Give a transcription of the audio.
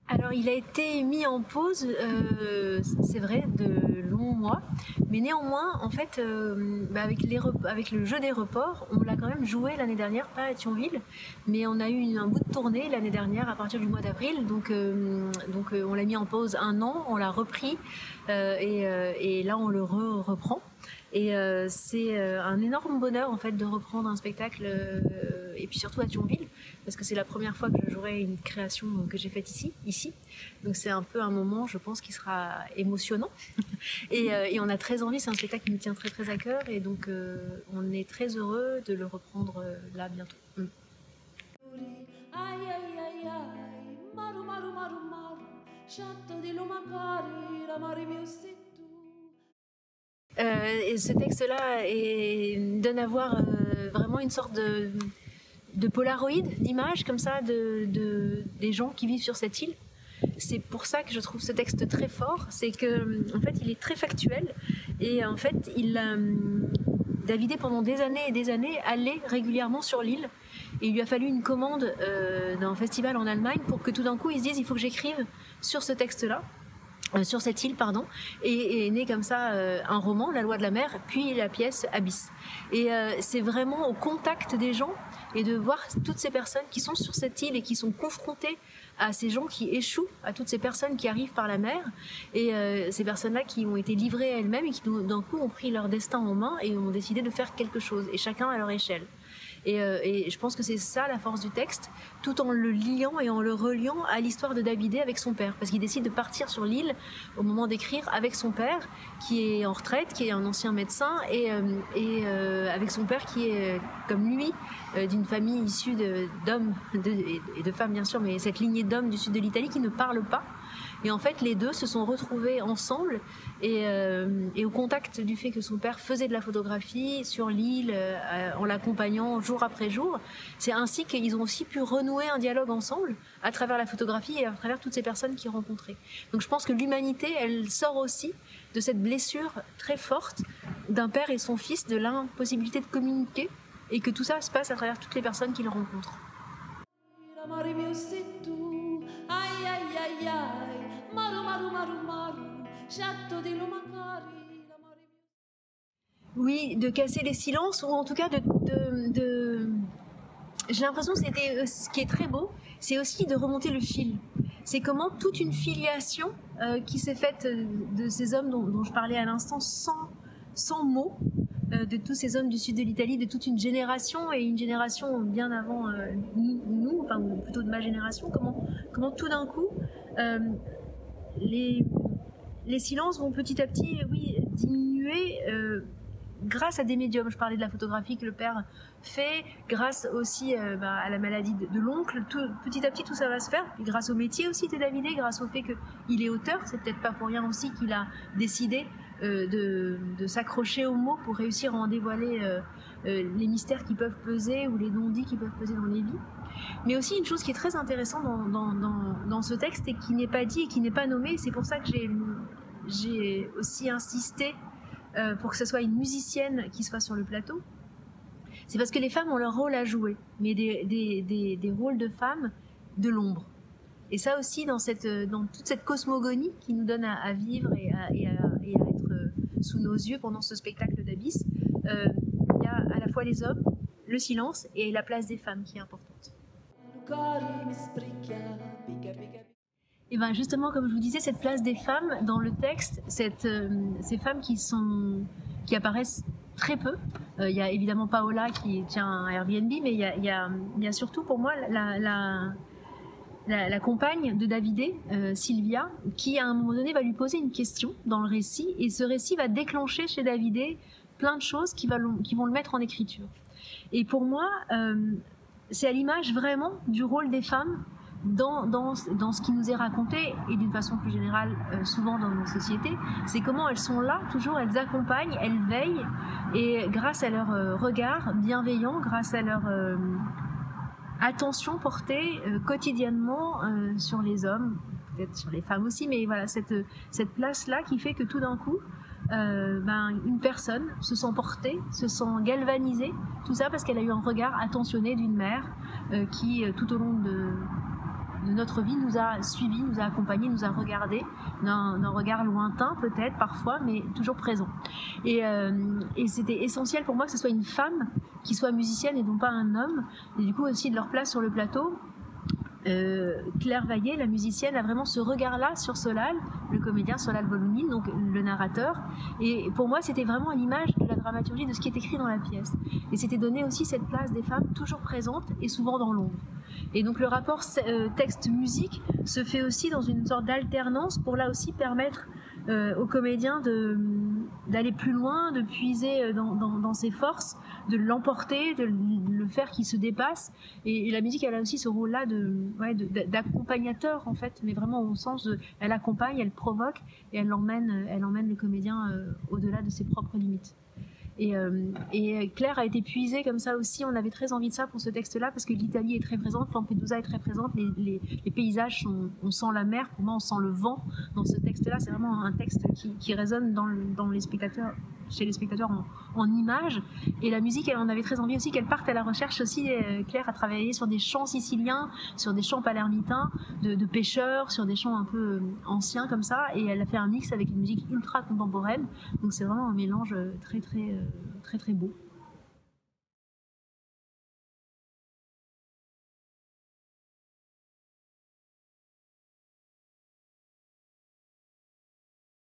Alors il a été mis en pause, c'est vrai, de longs mois, mais néanmoins, en fait, avec le jeu des reports, on l'a quand même joué l'année dernière, pas à Thionville, mais on a eu un bout de tournée l'année dernière à partir du mois d'avril, donc on l'a mis en pause 1 an, on l'a repris, et là on le reprend. Et c'est un énorme bonheur en fait de reprendre un spectacle, et puis surtout à Thionville, parce que c'est la première fois que je jouerai une création que j'ai faite ici. Donc c'est un peu un moment, je pense, qui sera émotionnant. Et on a très envie, c'est un spectacle qui nous tient très très à cœur, et donc on est très heureux de le reprendre là bientôt. Et ce texte-là donne à voir vraiment une sorte de polaroid, d'image comme ça, des gens qui vivent sur cette île. C'est pour ça que je trouve ce texte très fort, c'est que en fait il est très factuel, et en fait Davidé pendant des années et des années allait régulièrement sur l'île, et il lui a fallu une commande d'un festival en Allemagne pour que tout d'un coup il se dise il faut que j'écrive sur ce texte-là. Sur cette île, pardon, et est né comme ça un roman, La Loi de la mer, puis la pièce Abysse. Et c'est vraiment au contact des gens, et de voir toutes ces personnes qui sont sur cette île et qui sont confrontées à ces gens qui échouent, à toutes ces personnes qui arrivent par la mer, et ces personnes-là qui ont été livrées à elles-mêmes et qui d'un coup ont pris leur destin en main et ont décidé de faire quelque chose, et chacun à leur échelle. Et je pense que c'est ça la force du texte, tout en le liant et en le reliant à l'histoire de Davidé avec son père, parce qu'il décide de partir sur l'île au moment d'écrire avec son père qui est en retraite, qui est un ancien médecin, et avec son père qui est comme lui d'une famille issue d'hommes et de femmes bien sûr, mais cette lignée d'hommes du sud de l'Italie qui ne parlent pas. Et en fait, les deux se sont retrouvés ensemble, et au contact du fait que son père faisait de la photographie sur l'île, en l'accompagnant jour après jour, c'est ainsi qu'ils ont aussi pu renouer un dialogue ensemble à travers la photographie et à travers toutes ces personnes qu'ils rencontraient. Donc je pense que l'humanité, elle sort aussi de cette blessure très forte d'un père et son fils, de l'impossibilité de communiquer, et que tout ça se passe à travers toutes les personnes qu'ils rencontrent. Oui, de casser les silences, ou en tout cas j'ai l'impression que c'était ce qui est très beau, c'est aussi de remonter le fil. C'est comment toute une filiation qui s'est faite de ces hommes dont je parlais à l'instant, sans mots, de tous ces hommes du sud de l'Italie, de toute une génération, et une génération bien avant nous, enfin ou plutôt de ma génération, comment tout d'un coup les silences vont petit à petit, oui, diminuer grâce à des médiums. Je parlais de la photographie que le père fait, grâce aussi à la maladie de l'oncle. Petit à petit, tout ça va se faire. Puis grâce au métier aussi de Davidé, grâce au fait qu'il est auteur, c'est peut-être pas pour rien aussi qu'il a décidé de s'accrocher aux mots pour réussir à en dévoiler les mystères qui peuvent peser, ou les non-dits qui peuvent peser dans les vies. Mais aussi une chose qui est très intéressante dans ce texte, et qui n'est pas dit et qui n'est pas nommé, c'est pour ça que j'ai aussi insisté pour que ce soit une musicienne qui soit sur le plateau, c'est parce que les femmes ont leur rôle à jouer, mais des rôles de femmes de l'ombre. Et ça aussi, dans toute cette cosmogonie qui nous donne à vivre et à être sous nos yeux pendant ce spectacle d'Abysse, il y a à la fois les hommes, le silence et la place des femmes qui est importante. Et bien justement, comme je vous disais, cette place des femmes dans le texte, ces femmes qui apparaissent très peu. Il y a évidemment Paola qui tient un Airbnb, mais il y a surtout pour moi la compagne de Davidé, Sylvia, qui à un moment donné va lui poser une question dans le récit, et ce récit va déclencher chez Davidé plein de choses qui vont le mettre en écriture. Et pour moi, c'est à l'image vraiment du rôle des femmes dans ce qui nous est raconté, et d'une façon plus générale souvent dans nos sociétés. C'est comment elles sont là, toujours, elles accompagnent, elles veillent, et grâce à leur regard bienveillant, grâce à leur attention portée quotidiennement sur les hommes, peut-être sur les femmes aussi, mais voilà, cette place-là qui fait que tout d'un coup, une personne se sent portée, se sent galvanisée, tout ça parce qu'elle a eu un regard attentionné d'une mère qui, tout au long de notre vie, nous a suivis, nous a accompagnés, nous a regardés, d'un regard lointain peut-être parfois, mais toujours présent. Et c'était essentiel pour moi que ce soit une femme qui soit musicienne et non pas un homme, et du coup aussi de leur place sur le plateau. Claire Vaillet, la musicienne, a vraiment ce regard-là sur Solal, le comédien Solal Volumin, donc le narrateur. Et pour moi, c'était vraiment à l'image de la dramaturgie de ce qui est écrit dans la pièce. Et c'était donner aussi cette place des femmes toujours présentes et souvent dans l'ombre. Et donc le rapport texte-musique se fait aussi dans une sorte d'alternance pour là aussi permettre aux comédiens d'aller plus loin, de puiser dans ses forces, de l'emporter, de le faire qu'il se dépasse. Et la musique, elle a aussi ce rôle-là d'accompagnateur en fait, mais vraiment au sens de, elle accompagne, elle provoque et elle emmène le comédien au-delà de ses propres limites. Et Claire a été puisée comme ça aussi. On avait très envie de ça pour ce texte-là parce que l'Italie est très présente, Lampedusa est très présente, les paysages on sent la mer, pour moi on sent le vent dans ce texte-là. C'est vraiment un texte qui résonne dans les spectateurs, chez les spectateurs en images. Et la musique, on avait très envie aussi qu'elle parte à la recherche aussi. Claire a travaillé sur des chants siciliens, sur des chants palermitains de pêcheurs, sur des chants un peu anciens comme ça, et elle a fait un mix avec une musique ultra contemporaine. Donc c'est vraiment un mélange très très beau.